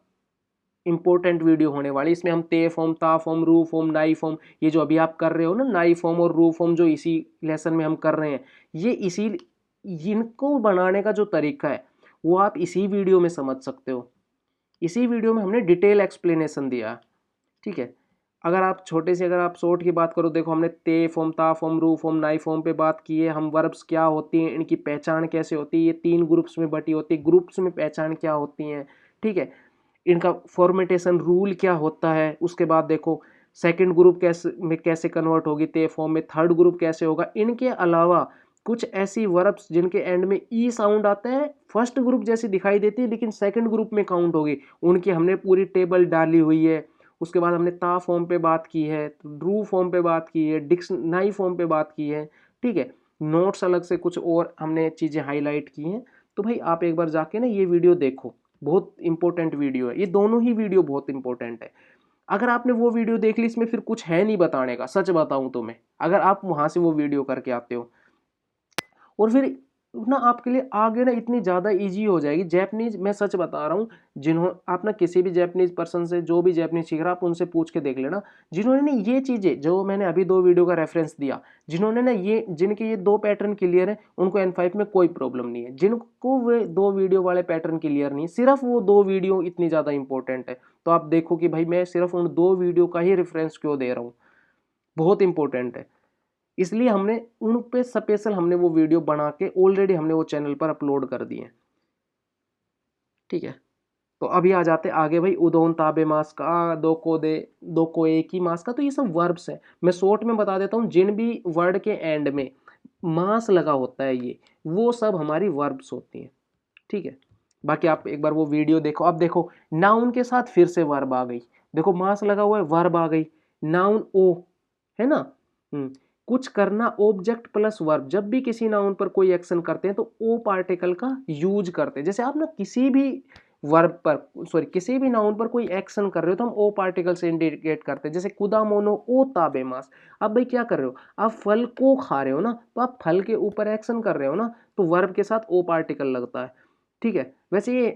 इंपॉर्टेंट वीडियो होने वाली। इसमें हम ते फॉर्म, ता फॉर्म, रू फॉर्म, नाई फॉर्म, ये जो अभी आप कर रहे हो ना नाई फॉर्म और रू फॉर्म जो इसी लेसन में हम कर रहे हैं, ये इसी इनको बनाने का जो तरीका है वो आप इसी वीडियो में समझ सकते हो। इसी वीडियो में हमने डिटेल एक्सप्लेनेशन दिया। ठीक है, अगर आप छोटे से अगर आप शॉर्ट की बात करो, देखो हमने ते फॉर्म, ता फॉर्म, रू फॉर्म, नाई फॉर्म पे बात की है। हम वर्ब्स क्या होती हैं, इनकी पहचान कैसे होती है, ये 3 ग्रुप्स में बटी होती है, ग्रुप्स में पहचान क्या होती हैं। ठीक है, इनका फॉर्मेटेशन रूल क्या होता है। उसके बाद देखो सेकंड ग्रुप कैसे कन्वर्ट होगी ते फॉर्म में, थर्ड ग्रुप कैसे होगा। इनके अलावा कुछ ऐसी वर्ब्स जिनके एंड में ई साउंड आता है, फर्स्ट ग्रुप जैसी दिखाई देती है लेकिन सेकंड ग्रुप में काउंट होगी, उनकी हमने पूरी टेबल डाली हुई है। उसके बाद हमने ता फॉर्म पे बात की है, रू फॉर्म पे बात की है, डिक्शनरी फॉर्म पे बात की है। ठीक है, नोट्स अलग से कुछ और हमने चीज़ें हाईलाइट की हैं। तो भाई आप एक बार जाके ना ये वीडियो देखो, बहुत इंपॉर्टेंट वीडियो है। ये दोनों ही वीडियो बहुत इंपॉर्टेंट है। अगर आपने वो वीडियो देख ली, इसमें फिर कुछ है नहीं बताने का, सच बताऊं तो मैं, अगर आप वहां से वो वीडियो करके आते हो, और फिर ना आपके लिए आगे ना इतनी ज़्यादा इजी हो जाएगी जैपनीज। मैं सच बता रहा हूँ, आप ना किसी भी जैपनीज पर्सन से जो भी जैपनीज सीख रहा है आप उनसे पूछ के देख लेना, जिन्होंने ना ये चीज़ें जो मैंने अभी 2 वीडियो का रेफरेंस दिया, जिन्होंने ना ये जिनके ये 2 पैटर्न क्लियर है उनको N5 में कोई प्रॉब्लम नहीं है। जिनको वे 2 वीडियो वाले पैटर्न क्लियर नहीं है, सिर्फ वो 2 वीडियो इतनी ज़्यादा इंपॉर्टेंट है। तो आप देखो कि भाई मैं सिर्फ उन 2 वीडियो का ही रेफरेंस क्यों दे रहा हूँ, बहुत इंपॉर्टेंट है। इसलिए हमने उन पे स्पेशल हमने वो वीडियो बना के ऑलरेडी हमने वो चैनल पर अपलोड कर दिए। ठीक है, तो अभी आ जाते आगे भाई, उदोन ताबे मास का, दो को दे, दो को एक ही मास का। तो ये सब वर्ब्स हैं, मैं शॉर्ट में बता देता हूँ। जिन भी वर्ड के एंड में मास लगा होता है ये वो सब हमारी वर्ब्स होती हैं। ठीक है, बाकी आप एक बार वो वीडियो देखो। अब देखो नाउन के साथ फिर से वर्ब आ गई, देखो मास लगा हुआ है, वर्ब आ गई, नाउन ओ है ना। कुछ करना ऑब्जेक्ट प्लस वर्ब, जब भी किसी नाउन पर कोई एक्शन करते हैं तो ओ पार्टिकल का यूज करते हैं। जैसे आप ना किसी भी वर्ब पर किसी भी नाउन पर कोई एक्शन कर रहे हो तो हम ओ पार्टिकल से इंडिकेट करते हैं। जैसे कुदा मोनो ओ ताबे मास, अब भाई क्या कर रहे हो, आप फल को खा रहे हो ना, तो आप फल के ऊपर एक्शन कर रहे हो ना, तो वर्ब के साथ ओ पार्टिकल लगता है। ठीक है, वैसे ये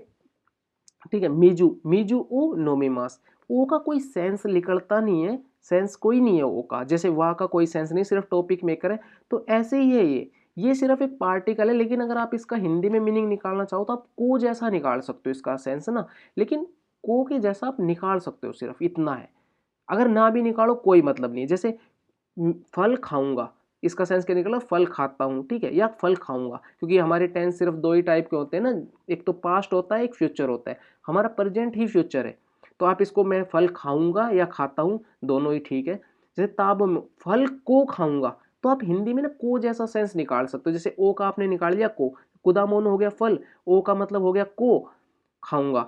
ठीक है, मीजू मीजू ओ नोमीमास, ओ का कोई सेंस निकलता नहीं है, सेंस कोई नहीं है ओ का, जैसे वाह का कोई सेंस नहीं, सिर्फ टॉपिक मेकर है। तो ऐसे ही है ये सिर्फ एक पार्टिकल है, लेकिन अगर आप इसका हिंदी में मीनिंग निकालना चाहो तो आप को जैसा निकाल सकते हो इसका सेंस ना, लेकिन को के जैसा आप निकाल सकते हो, सिर्फ इतना है। अगर ना भी निकालो कोई मतलब नहीं है। जैसे फल खाऊंगा, इसका सेंस क्या निकला, फल खाता हूँ, ठीक है, या फल खाऊंगा, क्योंकि हमारे टेंस सिर्फ दो ही टाइप के होते हैं ना, एक तो पास्ट होता है, एक फ्यूचर होता है, हमारा प्रेजेंट ही फ्यूचर है। तो आप इसको मैं फल खाऊंगा या खाता हूँ, दोनों ही ठीक है। जैसे ताब में फल को खाऊंगा, तो आप हिंदी में ना को जैसा सेंस निकाल सकते हो। जैसे ओ का आपने निकाल लिया को, कुदामोन हो गया फल, ओ का मतलब हो गया को खाऊंगा,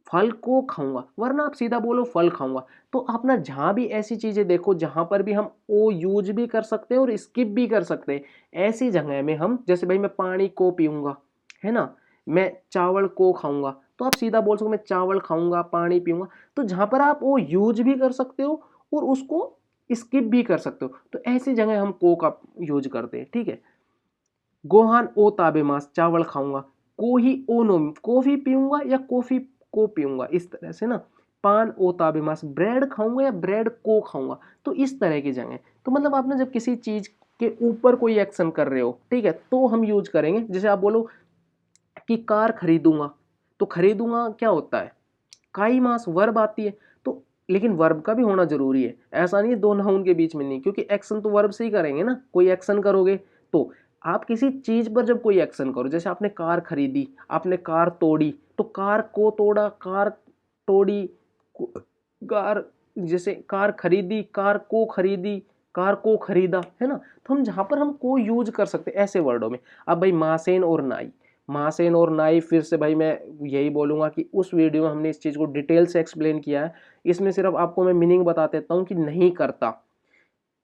फल को खाऊंगा, वरना आप सीधा बोलो फल खाऊंगा। तो आप ना जहां भी ऐसी चीजें देखो जहां पर भी हम ओ यूज भी कर सकते हैं और स्किप भी कर सकते हैं, ऐसी जगह में हम, जैसे भाई मैं पानी को पीऊंगा, है ना, मैं चावल को खाऊंगा, तो आप सीधा बोल सकते मैं चावल खाऊंगा, पानी पीऊंगा। तो जहां पर आप वो यूज भी कर सकते हो और उसको स्किप भी कर सकते हो, तो ऐसी जगह हम को का यूज करते हैं। ठीक है, गोहान ओ ताबे मास, चावल खाऊंगा, को ही ओ नो, कॉफी पीऊंगा या कॉफी को पीऊंगा, इस तरह से ना। पान ओ ताबे मास, ब्रेड खाऊंगा या ब्रेड को खाऊंगा, तो इस तरह की जगह। तो मतलब आप ना जब किसी चीज के ऊपर कोई एक्शन कर रहे हो, ठीक है, तो हम यूज करेंगे। जैसे आप बोलो कि कार खरीदूंगा, तो खरीदूंगा क्या होता है, काई मास वर्ब आती है। तो लेकिन वर्ब का भी होना जरूरी है, ऐसा नहीं है दो नाउन के बीच में नहीं, क्योंकि एक्शन तो वर्ब से ही करेंगे ना, कोई एक्शन करोगे तो। आप किसी चीज पर जब कोई एक्शन करो, जैसे आपने कार खरीदी, आपने कार तोड़ी, तो कार को तोड़ा, कार तोड़ी, कार, जैसे कार खरीदी, कार को खरीदी, कार को खरीदा, है ना। तो हम जहां पर हम को यूज कर सकते हैं ऐसे वर्डों में। अब भाई मासेन और नाई, मासेन और नाई, फिर से भाई मैं यही बोलूंगा कि उस वीडियो में हमने इस चीज को डिटेल से एक्सप्लेन किया है। इसमें सिर्फ आपको मैं मीनिंग बता देता हूँ कि नहीं करता,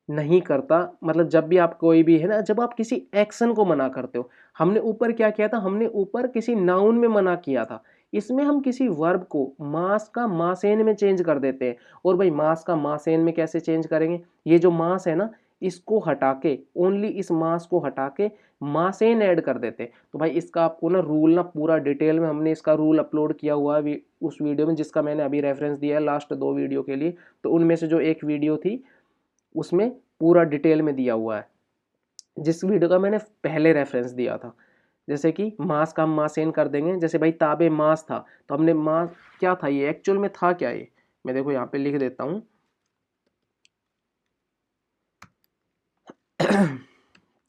नहीं करता मतलब जब भी आप कोई भी, है ना, जब आप किसी एक्शन को मना करते हो। हमने ऊपर क्या किया था, हमने ऊपर किसी नाउन में मना किया था, इसमें हम किसी वर्ब को मास का मासेन में चेंज कर देते हैं। और भाई मास का मासेन में कैसे चेंज करेंगे, ये जो मास है ना, इसको हटा के, ओनली इस मास को हटा के मासेन ऐड कर देते हैं। तो भाई इसका आपको ना रूल ना पूरा डिटेल में हमने इसका रूल अपलोड किया हुआ है उस वीडियो में, जिसका मैंने अभी रेफरेंस दिया है लास्ट दो वीडियो के लिए। तो उनमें से जो एक वीडियो थी उसमें पूरा डिटेल में दिया हुआ है, जिस वीडियो का मैंने पहले रेफरेंस दिया था। जैसे कि मास का हम मासेन कर देंगे, जैसे भाई ताबे मास था, तो हमने मास क्या था, ये एक्चुअल में था क्या, ये मैं देखो यहाँ पे लिख देता हूँ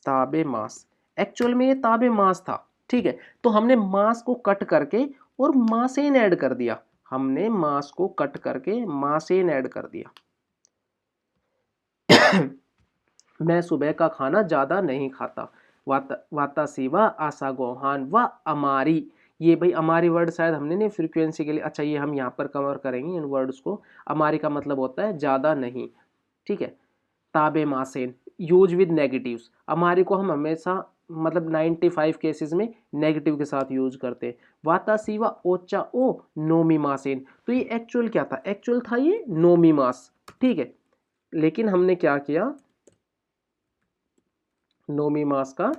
ताबे मास, एक्चुअल में ये ताबे मास था। ठीक है, तो हमने मास को कट करके और मासेन ऐड कर दिया, हमने मास को कट करके मासेन ऐड कर दिया। मैं सुबह का खाना ज्यादा नहीं खाता, वाता सिवा आशा गोहान व अमारी, ये भाई अमारी वर्ड शायद हमने नहीं फ्रीक्वेंसी के लिए, अच्छा ये हम यहाँ पर कवर करेंगे इन वर्ड्स को। अमारी का मतलब होता है ज्यादा नहीं, ठीक है। ताबे मासेन यूज विद नेगेटिव्स, अमारी को हम हमेशा मतलब 95 केसेस में नेगेटिव के साथ यूज करते हैं। वाता सिवा ओचा ओ नोमी मासेन, तो ये एक्चुअल क्या था, एक्चुअल था ये नोमी मास, ठीक है। लेकिन हमने क्या किया, नोमी मास का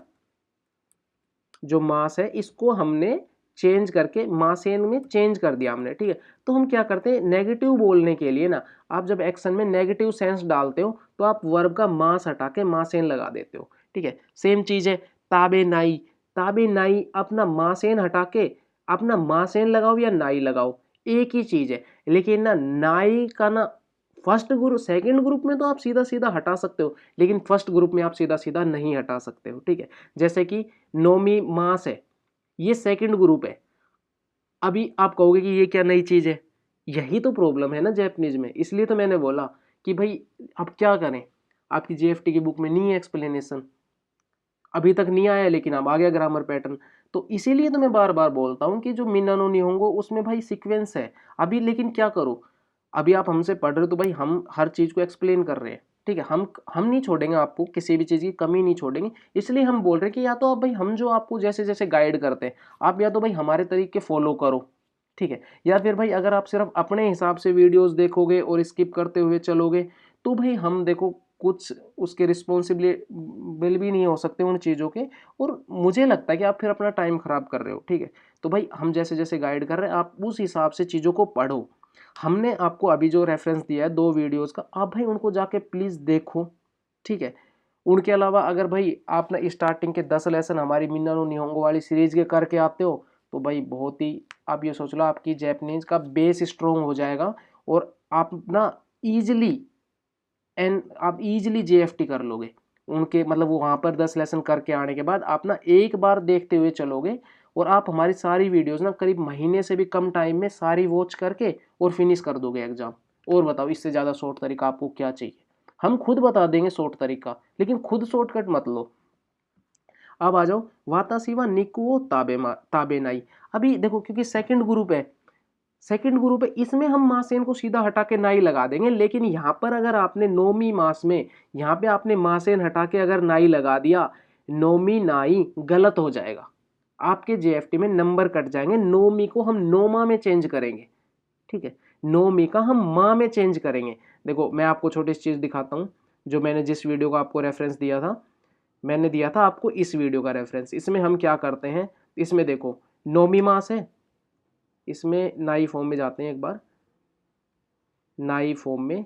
जो मास है इसको हमने चेंज करके मासेन में चेंज कर दिया हमने, ठीक है। तो हम क्या करते हैं, नेगेटिव बोलने के लिए ना, आप जब एक्शन में नेगेटिव सेंस डालते हो तो आप वर्ब का मास हटा के मासेन लगा देते हो, ठीक है। सेम चीज है ताबे नाई, ताबे नाई अपना मासेन हटा के अपना मासेन लगाओ या नाई लगाओ, एक ही चीज है। लेकिन ना नाई का ना फर्स्ट ग्रुप सेकंड ग्रुप में तो आप सीधा सीधा हटा सकते हो, लेकिन फर्स्ट ग्रुप में आप सीधा सीधा नहीं हटा सकते हो, ठीक है। जैसे कि नोमी मास है, ये सेकंड ग्रुप है। अभी आप कहोगे कि ये क्या नई चीज है, यही तो प्रॉब्लम है ना जैपनीज में, इसलिए तो मैंने बोला कि भाई अब क्या करें, आपकी जीएफटी की बुक में नहीं है एक्सप्लेनेशन, अभी तक नहीं आया, लेकिन अब आ गया ग्रामर पैटर्न। तो इसीलिए तो मैं बार बार बोलता हूँ कि जो मिनानो निहोंगो उसमें भाई सीक्वेंस है अभी, लेकिन क्या करो, अभी आप हमसे पढ़ रहे हो तो भाई हम हर चीज को एक्सप्लेन कर रहे हैं, ठीक है। हम नहीं छोड़ेंगे, आपको किसी भी चीज़ की कमी नहीं छोड़ेंगे। इसलिए हम बोल रहे हैं कि या तो आप भाई हम जो आपको जैसे जैसे गाइड करते हैं आप या तो भाई हमारे तरीके फॉलो करो, ठीक है, या फिर भाई अगर आप सिर्फ अपने हिसाब से वीडियोस देखोगे और स्किप करते हुए चलोगे तो भाई हम देखो कुछ उसके रिस्पॉन्सिबल भी नहीं हो सकते उन चीज़ों के, और मुझे लगता है कि आप फिर अपना टाइम खराब कर रहे हो, ठीक है। तो भाई हम जैसे जैसे गाइड कर रहे हैं आप उस हिसाब से चीज़ों को पढ़ो। हमने आपको अभी जो रेफरेंस दिया है 2 वीडियोस का, आप भाई उनको जाके प्लीज़ देखो, ठीक है। उनके अलावा अगर भाई आप ना स्टार्टिंग के 10 लेसन हमारी मिन्ना नो निहोंगो वाली सीरीज के करके आते हो तो भाई बहुत ही, आप ये सोच लो आपकी जैपनीज का बेस स्ट्रोंग हो जाएगा और आप ना ईजिली आप इजीली जेएफटी कर लोगे उनके, मतलब वो वहाँ पर 10 लेसन करके आने के बाद आप ना एक बार देखते हुए चलोगे और आप हमारी सारी वीडियोस ना करीब महीने से भी कम टाइम में सारी वॉच करके और फिनिश कर दोगे एग्जाम। और बताओ इससे ज़्यादा शॉर्ट तरीका आपको क्या चाहिए? हम खुद बता देंगे शॉर्ट तरीका, लेकिन खुद शॉर्टकट मत लो। अब आ जाओ वातासीवा निकुओ ताबेनाई। अभी देखो क्योंकि सेकंड ग्रुप है, सेकंड ग्रुप है, इसमें हम मासेन को सीधा हटा के नाई लगा देंगे, लेकिन यहाँ पर अगर आपने नोमी मास में यहाँ पे आपने मासेन हटा के अगर नाई लगा दिया, नोमी नाई गलत हो जाएगा, आपके जेएफटी में नंबर कट जाएंगे। नोमी को हम नोमा में चेंज करेंगे, ठीक है, नोमी का हम माँ में चेंज करेंगे। देखो मैं आपको छोटी सी चीज दिखाता हूँ, जो मैंने जिस वीडियो का आपको रेफरेंस दिया था, मैंने दिया था आपको इस वीडियो का रेफरेंस। इसमें हम क्या करते हैं, इसमें देखो नोमी मास है, इसमें नाई फॉर्म में जाते हैं एक बार, नाई फॉर्म में,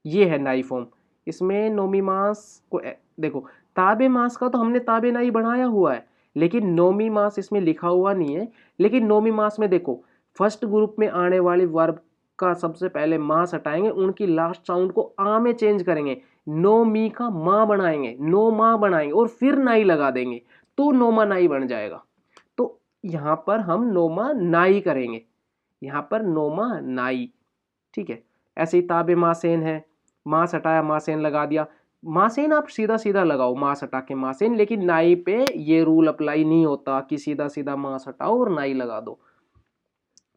ये है नाई फॉर्म, इसमें नोमी मास को देखो, ताबे मास का तो हमने ताबे नाई बढ़ाया हुआ है, लेकिन नोमी मास इसमें लिखा हुआ नहीं है। लेकिन नोमी मास में देखो फर्स्ट ग्रुप में आने वाले वर्ब का सबसे पहले मास हटाएंगे, उनकी लास्ट साउंड को आ में चेंज करेंगे, नो मी का मा बनाएंगे, नो मा बनाएंगे और फिर नाई लगा देंगे तो नोमा नाई बन जाएगा। तो यहाँ पर हम नोमा नाई करेंगे, यहाँ पर नोमा नाई, ठीक है। ऐसे ही ताबे मासेन है, मास हटाया मासेन लगा दिया, मासेन आप सीधा सीधा लगाओ मास हटा के मासेन, लेकिन नाई पे ये रूल अप्लाई नहीं होता कि सीधा सीधा मास हटाओ और नाई लगा दो,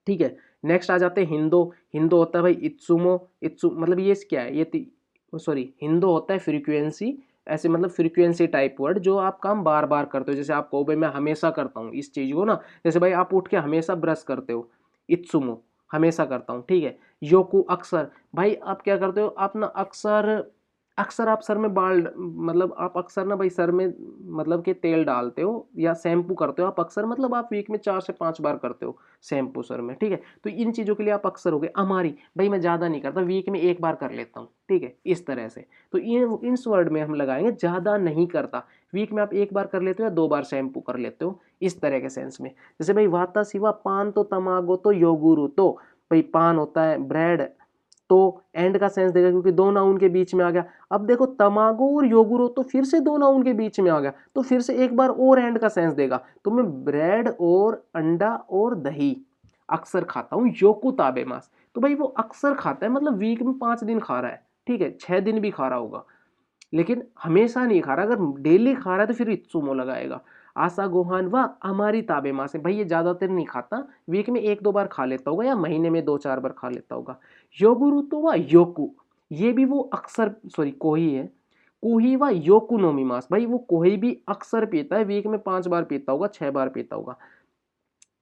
ठीक है। नेक्स्ट आ जाते हैं हिंदो। हिंदो होता है भाई इत्सुमो, इत्सु मतलब ये क्या है, ये सॉरी हिंदो होता है फ्रीक्वेंसी, ऐसे मतलब फ्रीक्वेंसी टाइप वर्ड जो आप काम बार बार करते हो, जैसे आप कहो भाई मैं हमेशा करता हूँ इस चीज को ना, जैसे भाई आप उठ के हमेशा ब्रश करते हो, इत्सुमो हमेशा करता हूँ, ठीक है। योकू अक्सर, भाई आप क्या करते हो, आप ना अक्सर, अक्सर आप सर में बाल, मतलब आप अक्सर ना भाई सर में मतलब कि तेल डालते हो या शैम्पू करते हो, आप अक्सर मतलब आप वीक में 4 से 5 बार करते हो शैम्पू सर में, ठीक है। तो इन चीज़ों के लिए आप अक्सर हो गए। हमारी भाई मैं ज़्यादा नहीं करता, वीक में 1 बार कर लेता हूँ, ठीक है, इस तरह से। तो इस वर्ड में हम लगाएंगे ज़्यादा नहीं करता, वीक में आप 1 बार कर लेते हो या 2 बार शैम्पू कर लेते हो, इस तरह के सेंस में। जैसे भाई वाता सिवा पान तो तमागो तो योगुरु, तो भाई पान होता है ब्रेड, तो एंड का सेंस देगा क्योंकि 2 नाउन के बीच में आ गया। अब देखो तमागो और योगुरो तो फिर से 2 नाउन के बीच में आ गया, तो फिर से एक बार और एंड का सेंस देगा। तो मैं ब्रेड और अंडा और दही अक्सर खाता हूँ, योकु ताबे मास, तो भाई वो अक्सर खाता है मतलब वीक में 5 दिन खा रहा है, ठीक है, 6 दिन भी खा रहा होगा, लेकिन हमेशा नहीं खा रहा। अगर डेली खा रहा है तो फिर इत्सुमो लगाएगा। आशा गोहान व हमारी ताबे माँ से, भाई ये ज़्यादातर नहीं खाता, वीक में 1-2 बार खा लेता होगा या महीने में 2-4 बार खा लेता होगा। योगुरु तो व योकु, ये भी वो अक्सर, सॉरी कोही है, कोही व योकु नोमी मास, भाई वो कोही भी अक्सर पीता है, वीक में 5 बार पीता होगा, 6 बार पीता होगा।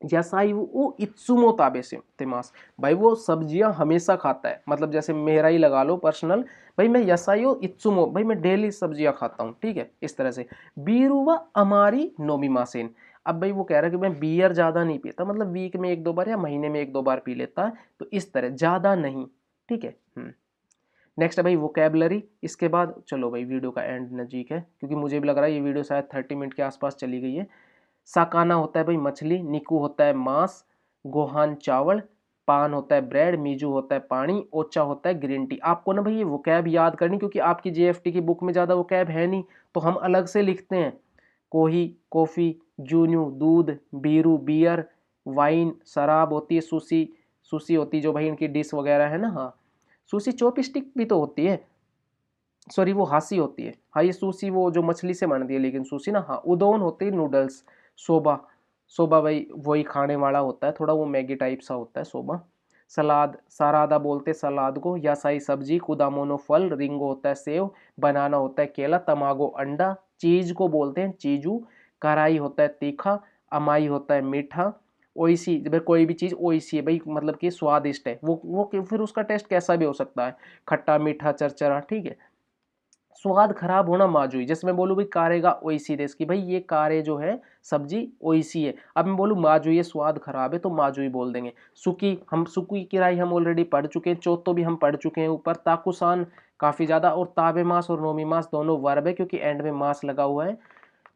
यासाई वो इत्सुमो ताबे से तेमास, भाई वो सब्जियां हमेशा खाता है, मतलब जैसे मेरा ही लगा लो पर्सनल, भाई मैं यसाइयो इत्सुमो, भाई मैं डेली सब्जियां खाता हूँ, ठीक है, इस तरह से। बीरुवा अमारी नोमिमासेन, अब भाई वो कह रहा है कि मैं बियर ज़्यादा नहीं पीता, मतलब वीक में 1-2 बार या महीने में 1-2 बार पी लेता है, तो इस तरह ज़्यादा नहीं, ठीक है। नेक्स्ट है भाई वोकेबलरी। इसके बाद चलो भाई वीडियो का एंड नज़दीक है, क्योंकि मुझे भी लग रहा है ये वीडियो शायद 30 मिनट के आसपास चली गई है। साकाना होता है भाई मछली, निकू होता है मांस, गोहान चावल, पान होता है ब्रेड, मीजू होता है पानी, ओचा होता है ग्रीन टी। आपको ना भाई ये वोकैब याद करनी, क्योंकि आपकी जेएफटी की बुक में ज़्यादा वोकैब है नहीं, तो हम अलग से लिखते हैं। कोही कॉफ़ी, जून्यू दूध, बीरू बियर, वाइन शराब होती है, सुशी, सुशी होती है जो भाई इनकी डिश वगैरह है ना, हाँ सुशी चॉपस्टिक भी तो होती है, सॉरी वो हासी होती है, हाँ ये सुशी वो जो मछली से बनती है, लेकिन सुशी ना, हाँ उदोन होती है नूडल्स, सोबा, सोबा भाई वही खाने वाला होता है, थोड़ा वो मैगी टाइप सा होता है सोबा। सलाद सारादा बोलते हैं सलाद को, यासाई सब्जी, कुदामोनो फल, रिंगो होता है सेव, बनाना होता है केला, तमागो अंडा, चीज को बोलते हैं चीजू, कराई होता है तीखा, अमाई होता है मीठा, ओइसी भाई कोई भी चीज़ ओइसी है भाई मतलब कि स्वादिष्ट है, वो फिर उसका टेस्ट कैसा भी हो सकता है, खट्टा मीठा चरचरा, ठीक है। स्वाद खराब होना माजुई, जैसे मैं बोलूँ भाई कारेगा ओइसी देश की, भाई ये कारे जो है सब्जी ओइसी है, अब मैं बोलूँ माजुई ये स्वाद खराब है तो माजुई बोल देंगे। सुकी, हम सुकी किराई हम ऑलरेडी पढ़ चुके हैं, चोतो भी हम पढ़ चुके हैं ऊपर, ताकुसान काफ़ी ज़्यादा, और ताबे मास और नोमी मास दोनों वर्ब है क्योंकि एंड में मास लगा हुआ है,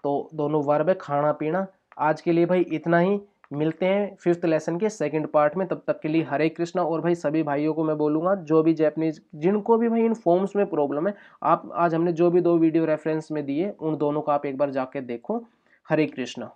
तो दोनों वर्ब है, खाना पीना। आज के लिए भाई इतना ही, मिलते हैं फिफ्थ लेसन के सेकंड पार्ट में, तब तक के लिए हरे कृष्णा। और भाई सभी भाइयों को मैं बोलूँगा जो भी जैपनीज जिनको भी भाई इन फॉर्म्स में प्रॉब्लम है, आप आज हमने जो भी 2 वीडियो रेफरेंस में दिए उन दोनों को आप एक बार जाके देखो। हरे कृष्णा।